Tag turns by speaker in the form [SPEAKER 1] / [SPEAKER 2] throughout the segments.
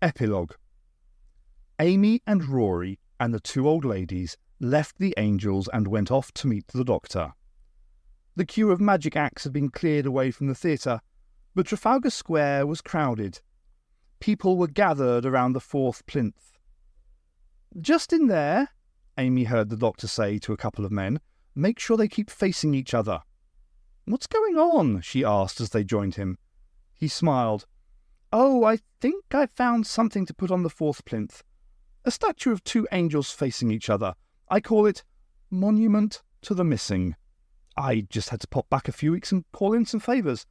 [SPEAKER 1] Epilogue. Amy and Rory and the two old ladies left the angels and went off to meet the doctor. The queue of magic acts had been cleared away from the theatre, but Trafalgar Square was crowded. People were gathered around the fourth plinth. "Just in there," Amy heard the doctor say to a couple of men. "Make sure they keep facing each other." "What's going on?" she asked as they joined him. He smiled. "Oh, I think I've found something to put on the fourth plinth. A statue of two angels facing each other. I call it Monument to the Missing. I just had to pop back a few weeks and call in some favours.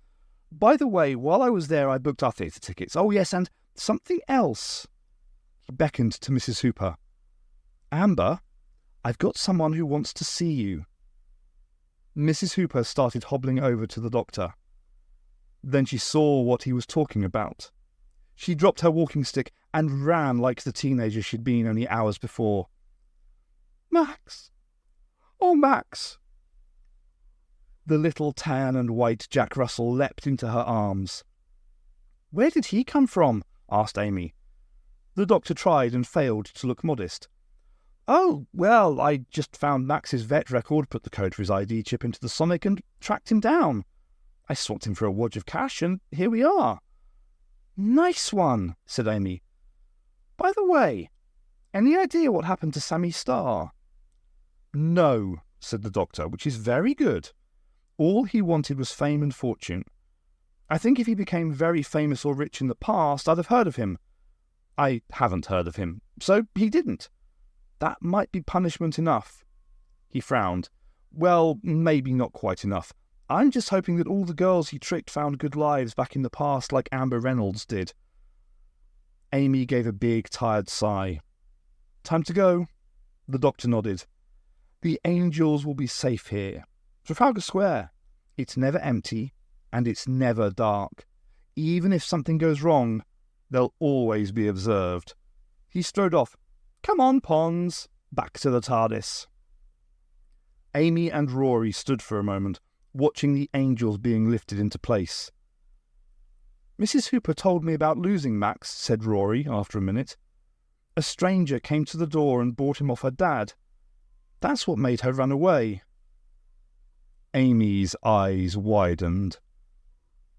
[SPEAKER 1] By the way, while I was there, I booked our theatre tickets. Oh, yes, and something else." He beckoned to Mrs. Hooper. "Amber, I've got someone who wants to see you." Mrs. Hooper started hobbling over to the doctor. Then she saw what he was talking about. She dropped her walking stick and ran like the teenager she'd been only hours before. "Max! Oh, Max!" The little tan and white Jack Russell leapt into her arms. "Where did he come from?" asked Amy. The doctor tried and failed to look modest. "Oh, well, I just found Max's vet record, put the code for his ID chip into the Sonic and tracked him down. I swapped him for a wad of cash and here we are." "Nice one," said Amy. "By the way, any idea what happened to Sammy Starr?" "No," said the doctor, "which is very good. All he wanted was fame and fortune. I think if he became very famous or rich in the past, I'd have heard of him. I haven't heard of him, so he didn't. That might be punishment enough." He frowned. "Well, maybe not quite enough. I'm just hoping that all the girls he tricked found good lives back in the past like Amber Reynolds did." Amy gave a big, tired sigh. "Time to go?" The doctor nodded. "The angels will be safe here. Trafalgar Square. It's never empty, and it's never dark. Even if something goes wrong, they'll always be observed." He strode off. "Come on, Pons." Back to the TARDIS. Amy and Rory stood for a moment, watching the angels being lifted into place. "Mrs. Hooper told me about losing Max," said Rory after a minute. "A stranger came to the door and bought him off her dad. That's what made her run away." Amy's eyes widened.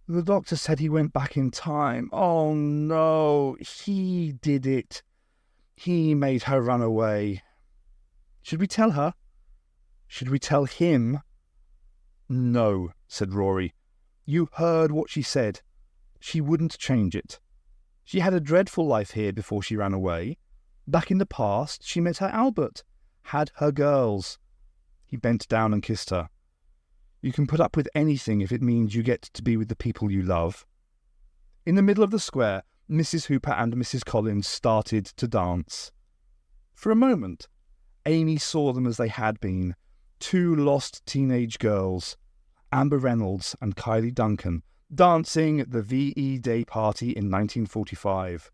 [SPEAKER 1] "The doctor said he went back in time. Oh no, he did it. He made her run away. Should we tell her? Should we tell him?" "No," said Rory. "You heard what she said. She wouldn't change it. She had a dreadful life here before she ran away. Back in the past, she met her Albert, had her girls." He bent down and kissed her. "You can put up with anything if it means you get to be with the people you love." In the middle of the square, Mrs. Hooper and Mrs. Collins started to dance. For a moment, Amy saw them as they had been, two lost teenage girls, Amber Reynolds and Kylie Duncan, dancing at the VE Day party in 1945.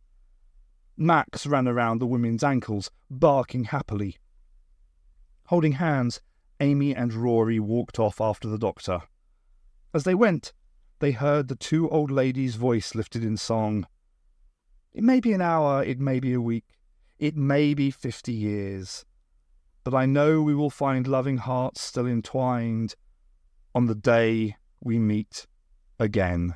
[SPEAKER 1] Max ran around the women's ankles, barking happily. Holding hands, Amy and Rory walked off after the doctor. As they went, they heard the two old ladies' voice lifted in song. "It may be an hour, it may be a week, it may be 50 years, but I know we will find loving hearts still entwined on the day we meet again."